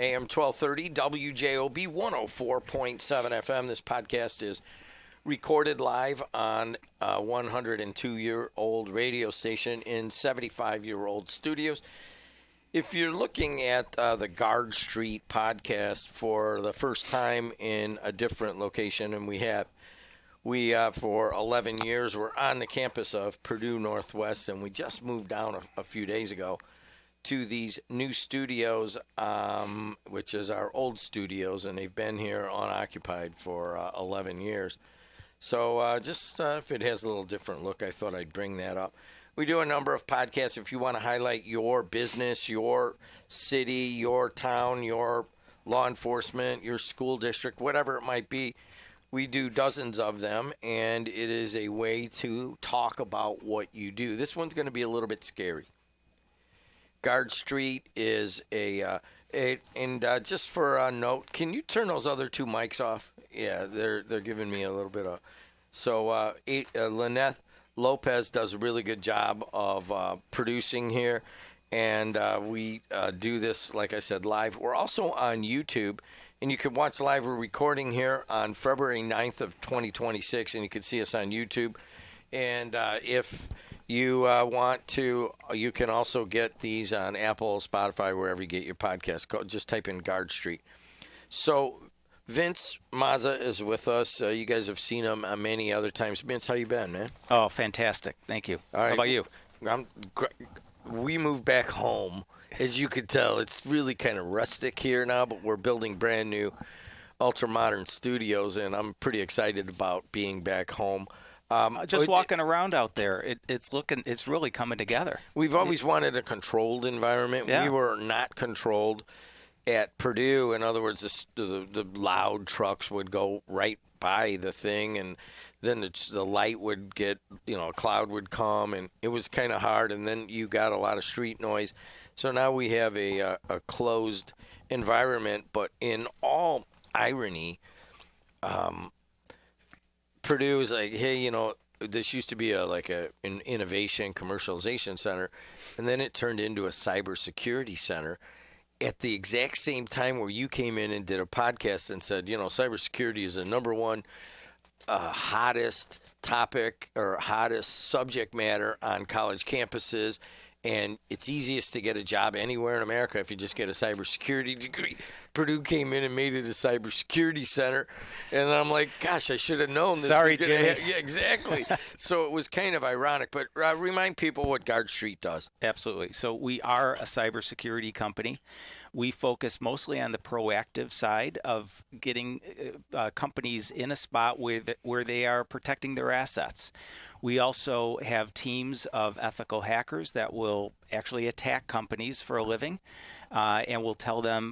AM 1230, WJOB 104.7 FM. This podcast is recorded live on a 102-year-old radio station in 75-year-old studios. If you're looking at the Guardstreet podcast for the first time in a different location, and we for 11 years, we're on the campus of Purdue Northwest, and we just moved down a few days ago to these new studios, which is our old studios, and they've been here unoccupied for 11 years. So just if it has a little different look, I thought I'd bring that up. We do a number of podcasts. If you want to highlight your business, your city, your town, your law enforcement, your school district, whatever it might be, we do dozens of them, and it is a way to talk about what you do. This one's going to be a little bit scary. Guardstreet is just for a note, can you turn those other two mics off? Yeah, they're giving me a little bit of. So Lynette Lopez does a really good job of producing here, and we do this, like I said, live. We're also on YouTube, and you can watch live. We're recording here on February 9th of 2026, and you can see us on YouTube. And if you want to, you can also get these on Apple, Spotify, wherever you get your podcast. Just type in Guardstreet. So Vince Mazza is with us. You guys have seen him many other times. Vince, how you been, man? Oh, fantastic. Thank you. All right. How about you? We moved back home. As you could tell, it's really kind of rustic here now, but we're building brand new ultra-modern studios, and I'm pretty excited about being back home. Just walking around out there, it's really coming together. We've always wanted a controlled environment. Yeah. We were not controlled at Purdue. In other words, the loud trucks would go right by the thing, and then the light would get, a cloud would come, and it was kind of hard, and then you got a lot of street noise. So now we have a closed environment, but in all irony, Purdue is like, hey, this used to be an innovation commercialization center, and then it turned into a cybersecurity center at the exact same time where you came in and did a podcast and said, cybersecurity is the number one hottest topic or hottest subject matter on college campuses. And it's easiest to get a job anywhere in America if you just get a cybersecurity degree. Purdue came in and made it a cybersecurity center. And I'm like, gosh, I should have known this. Sorry, Jimmy. Yeah, exactly. So it was kind of ironic. But remind people what Guardstreet does. Absolutely. So we are a cybersecurity company. We focus mostly on the proactive side of getting companies in a spot where they are protecting their assets. We also have teams of ethical hackers that will actually attack companies for a living, and we'll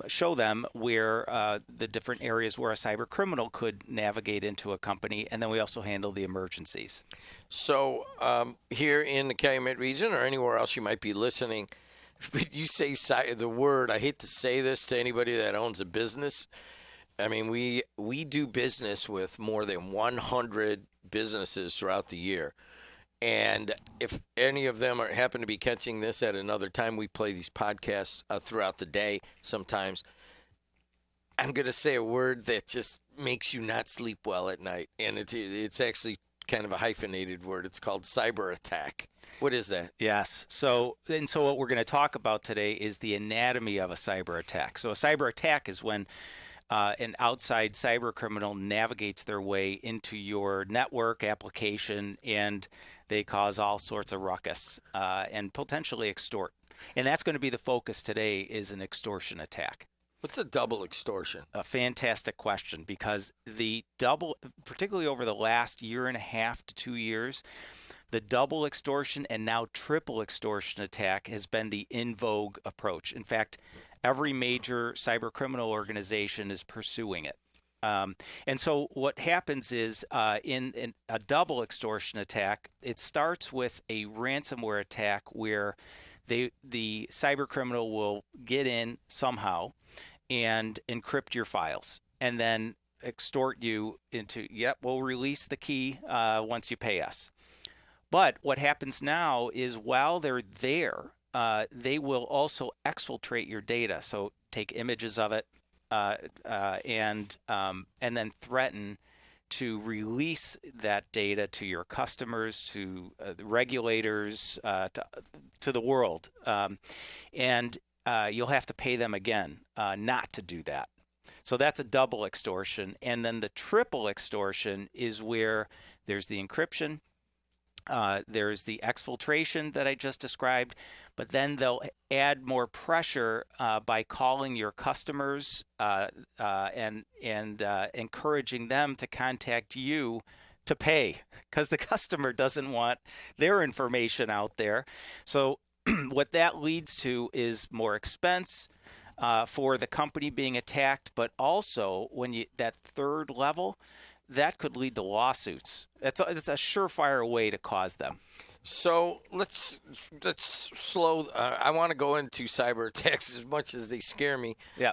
show them where the different areas where a cyber criminal could navigate into a company, and then we also handle the emergencies. So here in the Calumet region or anywhere else you might be listening, you say the word, I hate to say this to anybody that owns a business. I mean, we do business with more than 100 businesses throughout the year. And if any of them happen to be catching this at another time, we play these podcasts throughout the day sometimes. I'm going to say a word that just makes you not sleep well at night. And it's actually kind of a hyphenated word. It's called cyber attack. What is that? Yes. So what we're going to talk about today is the anatomy of a cyber attack. So a cyber attack is when an outside cyber criminal navigates their way into your network application, and they cause all sorts of ruckus and potentially extort. And that's going to be the focus today, is an extortion attack. What's a double extortion? A fantastic question, because the double, particularly over the last year and a half to 2 years, the double extortion and now triple extortion attack has been the in vogue approach. In fact, every major cyber criminal organization is pursuing it. And so what happens is in a double extortion attack, it starts with a ransomware attack where the cyber criminal will get in somehow and encrypt your files and then extort you into, we'll release the key once you pay us. But what happens now is while they're there, they will also exfiltrate your data. So take images of it and then threaten to release that data to your customers, to the regulators, to the world. And you'll have to pay them again not to do that. So that's a double extortion. And then the triple extortion is where there's the encryption, there's the exfiltration that I just described, but then they'll add more pressure by calling your customers and encouraging them to contact you to pay, because the customer doesn't want their information out there. So what that leads to is more expense for the company being attacked, but also when that third level, that could lead to lawsuits. It's a surefire way to cause them. So let's slow. I want to go into cyber attacks as much as they scare me. Yeah.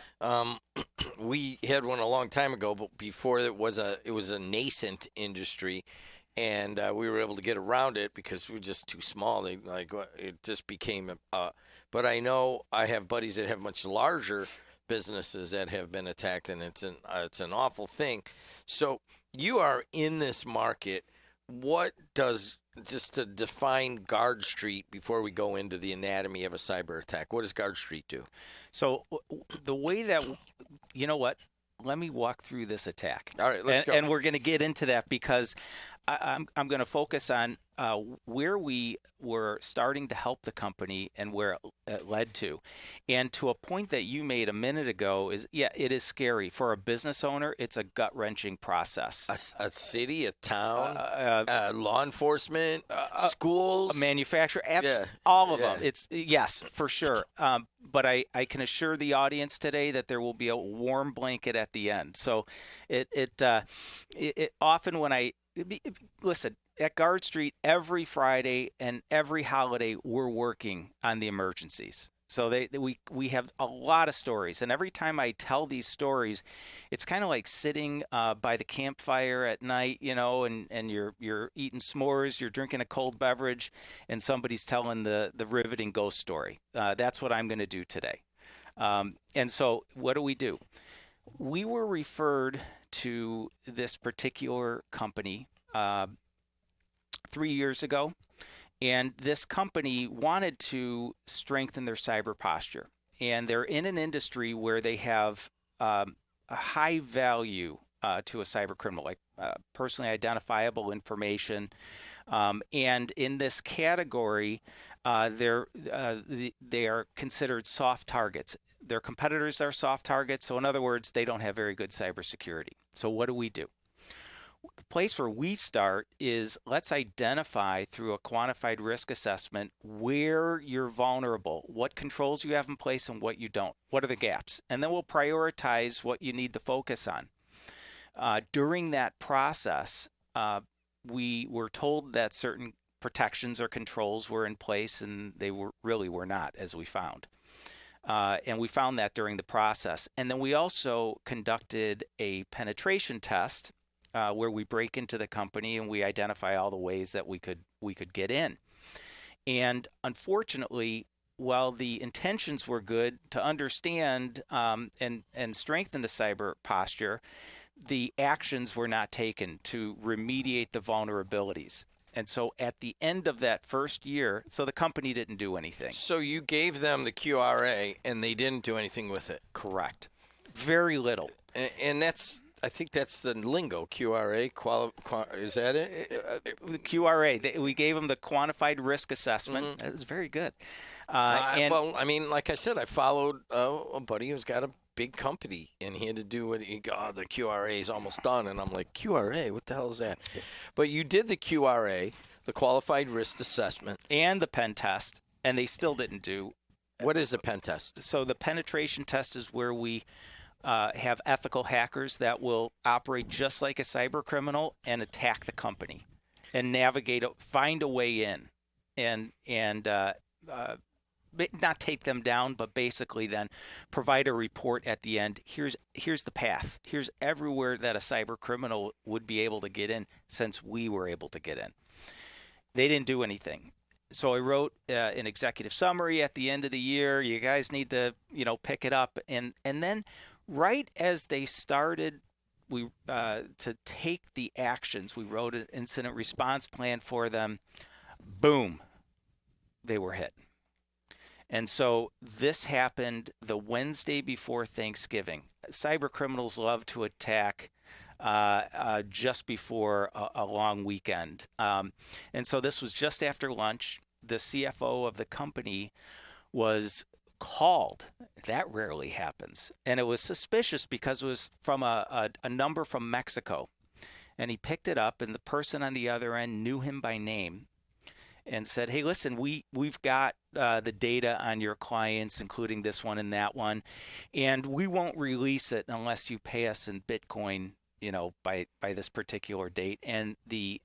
We had one a long time ago, but before it was a nascent industry, and we were able to get around it because we were just too small. It just became But I know I have buddies that have much larger businesses that have been attacked, and it's an awful thing. So you are in this market. What does, just to define Guardstreet before we go into the anatomy of a cyber attack, what does Guardstreet do? So the way that, you know what? Let me walk through this attack. All right, let's go. And we're going to get into that because I'm going to focus on where we were starting to help the company and where it led to. And to a point that you made a minute ago is, yeah, it is scary. For a business owner, it's a gut-wrenching process. A city, a town, law enforcement, schools, a manufacturer, all of them. It's yes, for sure. But I can assure the audience today that there will be a warm blanket at the end. So it often when I listen at Guardstreet, every Friday and every holiday we're working on the emergencies. So we have a lot of stories, and every time I tell these stories, it's kind of like sitting by the campfire at night, and you're eating s'mores, you're drinking a cold beverage, and somebody's telling the riveting ghost story. That's what I'm going to do today. And so what do? We were referred to this particular company 3 years ago. And this company wanted to strengthen their cyber posture. And they're in an industry where they have a high value to a cyber criminal, like personally identifiable information. And in this category, they are considered soft targets. Their competitors are soft targets. So in other words, they don't have very good cybersecurity. So what do? The place where we start is let's identify through a quantified risk assessment where you're vulnerable, what controls you have in place and what you don't. What are the gaps? And then we'll prioritize what you need to focus on. During that process, we were told that certain protections or controls were in place, and they were not, as we found. And we found that during the process. And then we also conducted a penetration test where we break into the company and we identify all the ways that we could get in. And unfortunately, while the intentions were good to understand and strengthen the cyber posture, the actions were not taken to remediate the vulnerabilities. And so at the end of that first year, so the company didn't do anything. So you gave them the QRA and they didn't do anything with it? Correct. Very little. And I think that's the lingo, QRA. Is that it? The QRA. We gave them the quantified risk assessment. Mm-hmm. That was very good. Well, I mean, like I said, I followed a buddy who's got a big company, and he had to do what the QRA is almost done. And I'm like, QRA? What the hell is that? But you did the QRA, the qualified risk assessment. And the pen test, and they still didn't do. What is the pen test? So the penetration test is where we have ethical hackers that will operate just like a cyber criminal and attack the company and find a way in and not take them down, but basically then provide a report at the end. Here's the path. Here's everywhere that a cyber criminal would be able to get in since we were able to get in. They didn't do anything. so I wrote an executive summary at the end of the year. You guys need to, pick it up. And then right as they started to take the actions, we wrote an incident response plan for them. Boom, they were hit. And so this happened the Wednesday before Thanksgiving. Cyber criminals love to attack just before a long weekend. And so this was just after lunch. The CFO of the company was called. That rarely happens. And it was suspicious because it was from a number from Mexico. And he picked it up, and the person on the other end knew him by name and said, hey, listen, we've got the data on your clients, including this one and that one, and we won't release it unless you pay us in Bitcoin, by this particular date. And the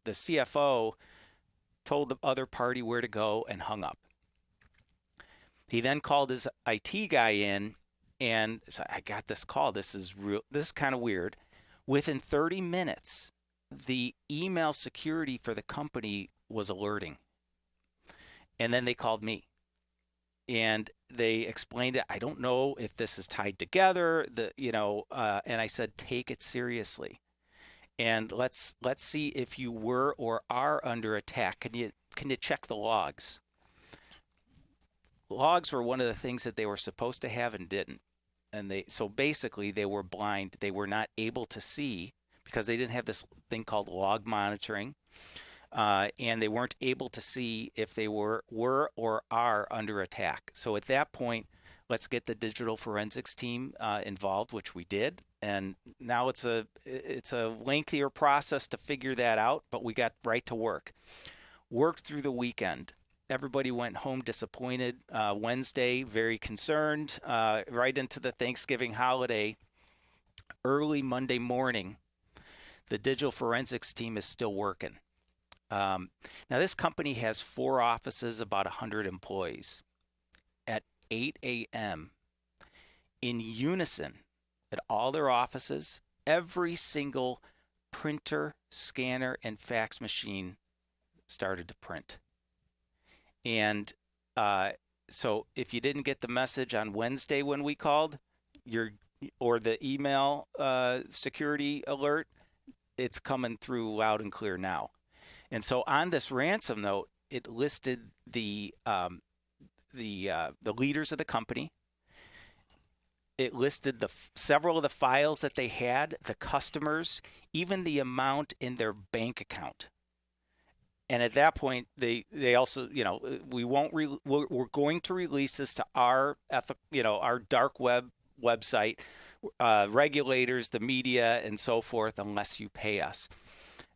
CFO told the other party where to go and hung up. He then called his IT guy in and said, I got this call. This is real. This is kind of weird. Within 30 minutes, the email security for the company was alerting. And then they called me. And they explained it. I don't know if this is tied together. And I said, take it seriously. And let's see if you were or are under attack. Can you check the logs? Logs were one of the things that they were supposed to have and didn't. And so basically they were blind. They were not able to see because they didn't have this thing called log monitoring. And they weren't able to see if they were or are under attack. So at that point, let's get the digital forensics team involved, which we did. And now it's a lengthier process to figure that out, but we got right to work. Worked through the weekend. Everybody went home disappointed. Wednesday, very concerned. Right into the Thanksgiving holiday. Early Monday morning, the digital forensics team is still working. Now, this company has 4 offices, about 100 employees. At 8 a.m., in unison, at all their offices, every single printer, scanner, and fax machine started to print. And so if you didn't get the message on Wednesday when we called, or the email security alert, it's coming through loud and clear now. And so on this ransom note, it listed the leaders of the company. It listed several of the files that they had, the customers, even the amount in their bank account. And at that point, they also, we're going to release this to our dark web website, regulators, the media, and so forth, unless you pay us.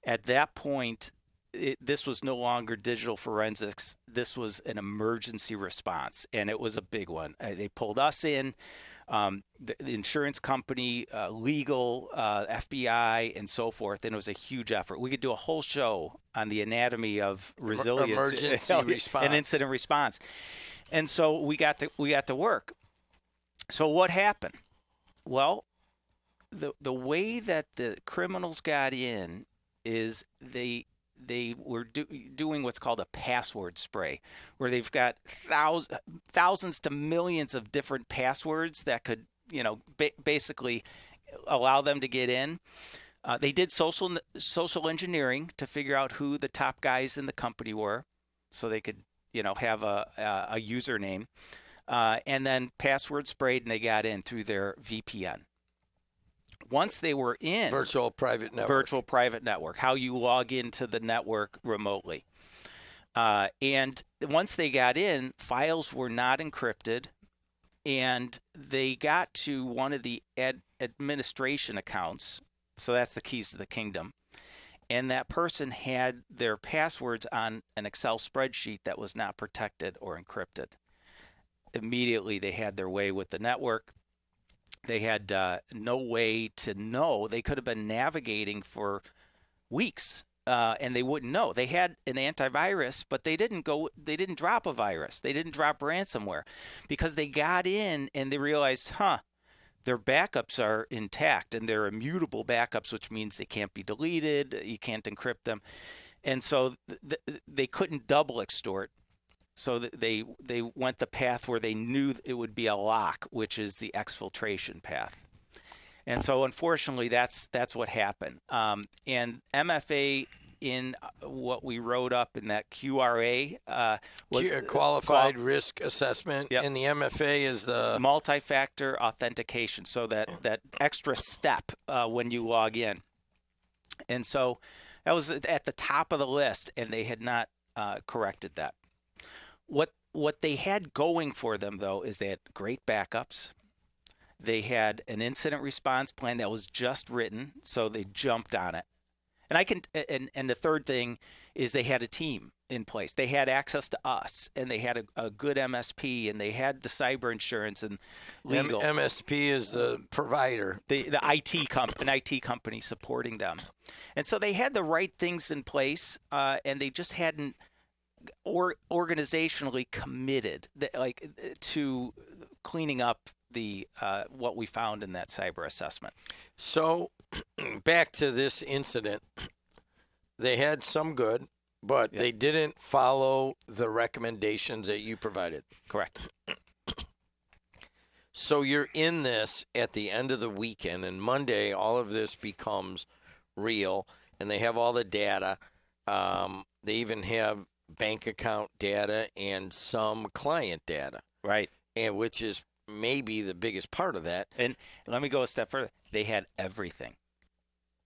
At that point, this was no longer digital forensics. This was an emergency response, and it was a big one. They pulled us in, the insurance company, legal, FBI, and so forth, and it was a huge effort. We could do a whole show on the anatomy of resilience, emergency response, and incident response. And so we got to work. So what happened? Well, the way that the criminals got in is they were doing what's called a password spray, where they've got thousands to millions of different passwords that could, basically allow them to get in. They did social engineering to figure out who the top guys in the company were, so they could, have a username, and then password sprayed, and they got in through their VPN. Once they were in virtual private network, how you log into the network remotely. And once they got in, files were not encrypted, and they got to one of the administration accounts. So that's the keys to the kingdom. And that person had their passwords on an Excel spreadsheet that was not protected or encrypted. Immediately, they had their way with the network. They had no way to know. They could have been navigating for weeks, and they wouldn't know. They had an antivirus, but they didn't drop a virus. They didn't drop ransomware because they got in and they realized, their backups are intact, and they're immutable backups, which means they can't be deleted. You can't encrypt them. And so they couldn't double extort. So they went the path where they knew it would be a lock, which is the exfiltration path. And so unfortunately, that's what happened. And MFA, in what we wrote up in that QRA, was qualified risk assessment. Yep. And the MFA is the multi-factor authentication. So that extra step when you log in. And so that was at the top of the list, and they had not corrected that. What they had going for them, though, is they had great backups. They had an incident response plan that was just written, so they jumped on it. And the third thing is they had a team in place. They had access to us, and they had a good MSP, and they had the cyber insurance and legal. MSP is the provider. The an IT company supporting them. And so they had the right things in place, and they just hadn't organizationally committed to cleaning up the what we found in that cyber assessment. So back to this incident, they had some good, but they didn't follow the recommendations that you provided. Correct. So you're in this at the end of the weekend, and Monday all of this becomes real, and they have all the data. They even have bank account data and some client data. Right. And which is maybe the biggest part of that. And let me go a step further. They had everything.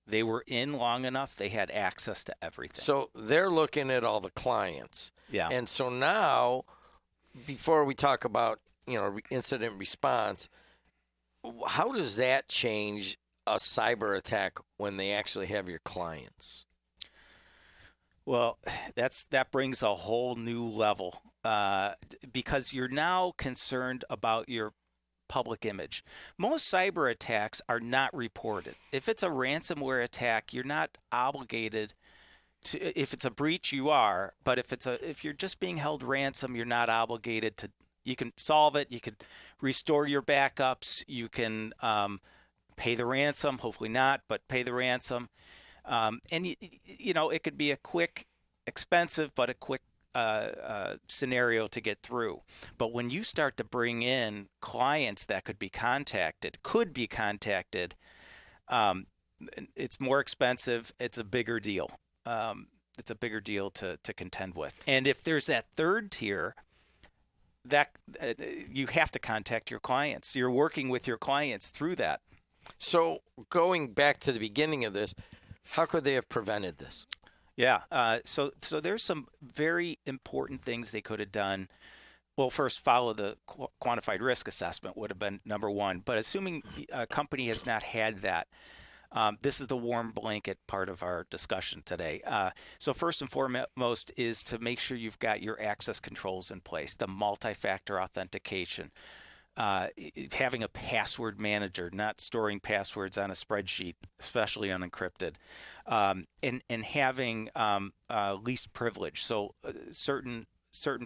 They were in long enough. They had access to everything. So they're looking at all the clients. Yeah. And so now, before we talk about, incident response, how does that change a cyber attack when they actually have your clients? Well, that brings a whole new level because you're now concerned about your public image. Most cyber attacks are not reported. If it's a ransomware attack, you're not obligated to. If it's a breach, you are. But if you're just being held ransom, you're not obligated to. You can solve it. You can restore your backups. You can pay the ransom. Hopefully not, but pay the ransom. And it could be a quick, expensive, but a quick scenario to get through. But when you start to bring in clients that could be contacted, it's more expensive. It's a bigger deal. It's a bigger deal to contend with. And if there's that third tier, that you have to contact your clients. You're working with your clients through that. So going back to the beginning of this, how could they have prevented this? Yeah. So there's some very important things they could have done. Well, first, follow the quantified risk assessment would have been number one. But assuming a company has not had that, this is the warm blanket part of our discussion today. So first and foremost is to make sure you've got your access controls in place, the multi-factor authentication. Having a password manager, not storing passwords on a spreadsheet, especially unencrypted, and having least privilege. So certain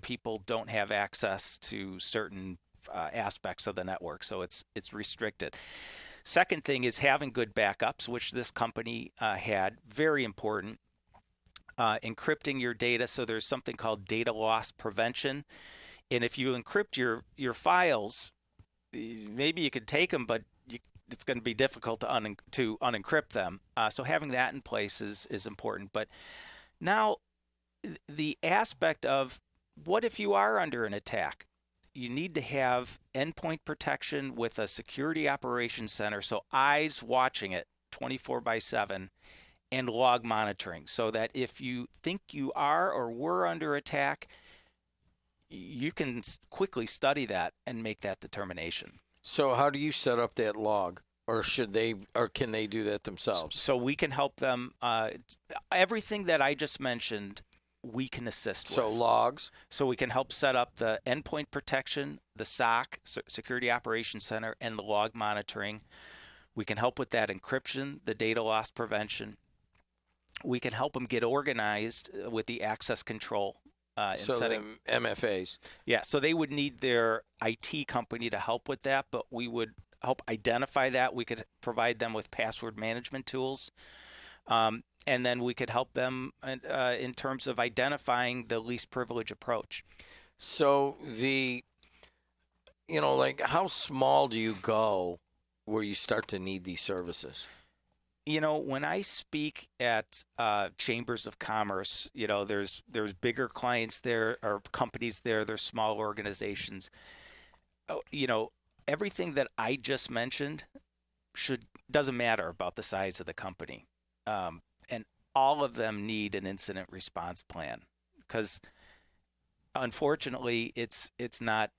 people don't have access to certain aspects of the network, so it's restricted. Second thing is having good backups, which this company had, very important. Encrypting your data, so there's something called data loss prevention. And if you encrypt your files, maybe you could take them, but it's going to be difficult to unencrypt them. So having that in place is important. But now the aspect of what if you are under an attack? You need to have endpoint protection with a security operations center, so eyes watching it 24/7, and log monitoring, so that if you think you are or were under attack, you can quickly study that and make that determination. So how do you set up that log? Or can they do that themselves? So we can help them. Everything that I just mentioned, we can assist with. So logs. So we can help set up the endpoint protection, the SOC, Security Operations Center, and the log monitoring. We can help with that encryption, the data loss prevention. We can help them get organized with the access control. So setting MFAs. Yeah, so they would need their IT company to help with that, but we would help identify that. We could provide them with password management tools. And then we could help them in terms of identifying the least privilege approach. So like how small do you go where you start to need these services? When I speak at chambers of commerce, there's bigger clients there or companies there. There's small organizations. Everything that I just mentioned doesn't matter about the size of the company, and all of them need an incident response plan because, unfortunately, it's not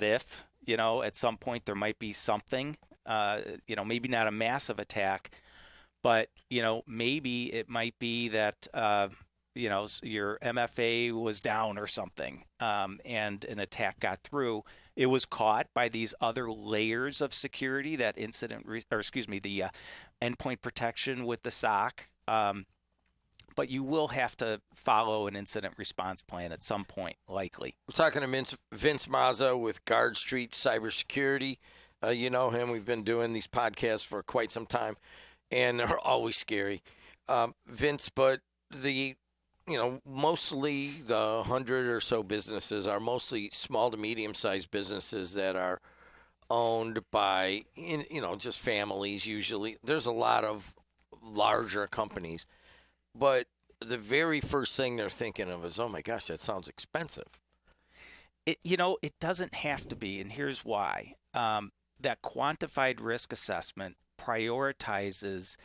if. At some point there might be something. Maybe not a massive attack, but maybe it might be that your MFA was down or something, and an attack got through. It was caught by these other layers of security, that the endpoint protection with the SOC. But you will have to follow an incident response plan at some point, likely. We're talking to Vince Mazza with Guardstreet Cybersecurity. You know him. We've been doing these podcasts for quite some time, and they're always scary. Vince, but mostly the 100 or so businesses are mostly small to medium-sized businesses that are owned by, just families usually. There's a lot of larger companies. But the very first thing they're thinking of is, oh my gosh, that sounds expensive. It doesn't have to be, and here's why. That quantified risk assessment prioritizes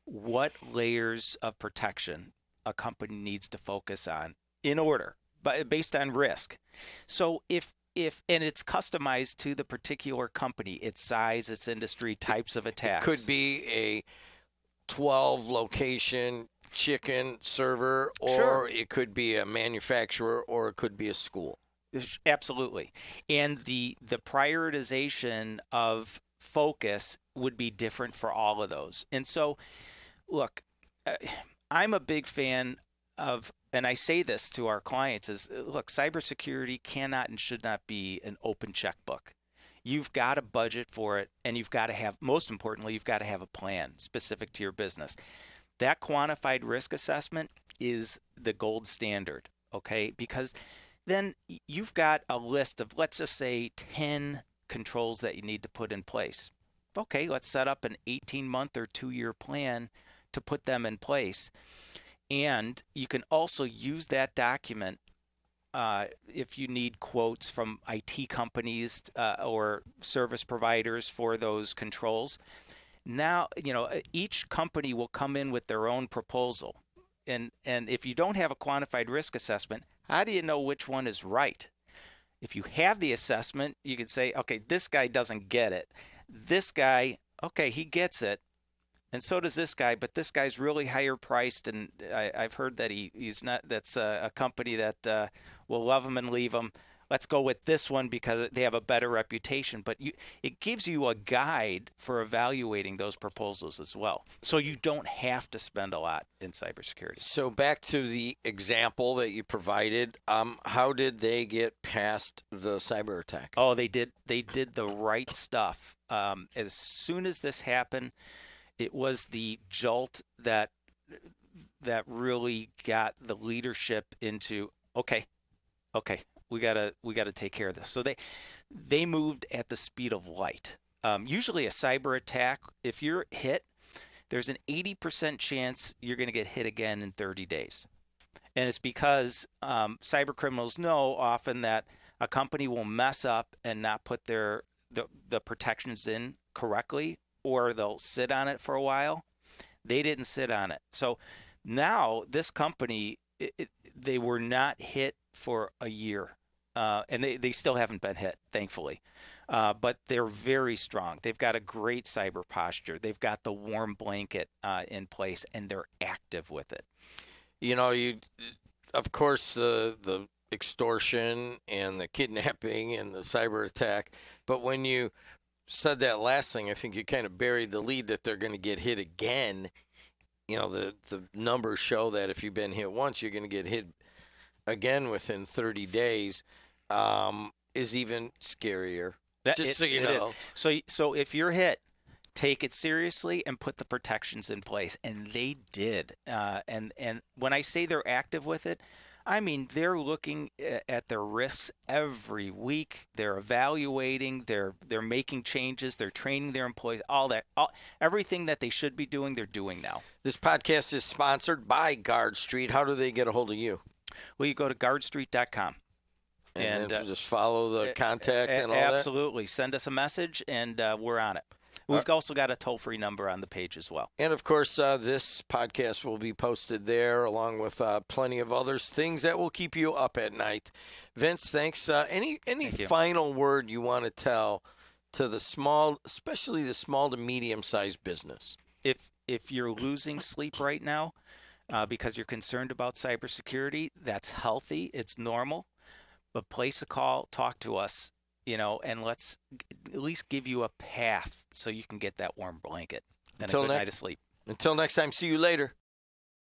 what layers of protection a company needs to focus on in order, but based on risk. So if and it's customized to the particular company, its size, its industry, types of attacks. It could be a 12 location chicken server, or sure, it could be a manufacturer, or it could be a school. Absolutely. And the prioritization of focus would be different for all of those. And so, look, I'm a big fan of, and I say this to our clients, is look, cybersecurity cannot and should not be an open checkbook. You've got to budget for it, and you've got to have, most importantly, you've got to have a plan specific to your business. That quantified risk assessment is the gold standard, okay? Because then you've got a list of, let's just say, 10 controls that you need to put in place. Okay, let's set up an 18-month or 2-year plan to put them in place. And you can also use that document if you need quotes from IT companies or service providers for those controls. Now, each company will come in with their own proposal. And if you don't have a quantified risk assessment, how do you know which one is right? If you have the assessment, you can say, okay, this guy doesn't get it. This guy, okay, he gets it. And so does this guy, but this guy's really higher priced. And I've heard that he's not, that's a company that will love him and leave him. Let's go with this one because they have a better reputation. But it gives you a guide for evaluating those proposals as well. So you don't have to spend a lot in cybersecurity. So back to the example that you provided, how did they get past the cyber attack? Oh, they did the right stuff. As soon as this happened, it was the jolt that really got the leadership into, okay. We gotta take care of this. So they moved at the speed of light. Usually a cyber attack, if you're hit, there's an 80% chance you're going to get hit again in 30 days. And it's because cyber criminals know often that a company will mess up and not put the protections in correctly, or they'll sit on it for a while. They didn't sit on it. So now this company, they were not hit for a year. And they still haven't been hit, thankfully. But they're very strong. They've got a great cyber posture. They've got the warm blanket in place, and they're active with it. Of course, the extortion and the kidnapping and the cyber attack. But when you said that last thing, I think you kind of buried the lead that they're going to get hit again. The numbers show that if you've been hit once, you're going to get hit again within 30 days. Is even scarier. So you know. So if you're hit, take it seriously and put the protections in place. And they did. And when I say they're active with it, I mean, they're looking at their risks every week. They're evaluating. They're making changes. They're training their employees. Everything that they should be doing, they're doing now. This podcast is sponsored by Guardstreet. How do they get a hold of you? Well, you go to guardstreet.com. And just follow the contact and all that? Absolutely. Send us a message, and we're on it. We've also got a toll-free number on the page as well. And, of course, this podcast will be posted there along with plenty of others, things that will keep you up at night. Vince, thanks. Any final word you want to tell to the small, especially the small to medium-sized business? If you're losing sleep right now because you're concerned about cybersecurity, that's healthy. It's normal. But place a call, talk to us. And let's at least give you a path so you can get that warm blanket and a good night of sleep. Until next time, see you later.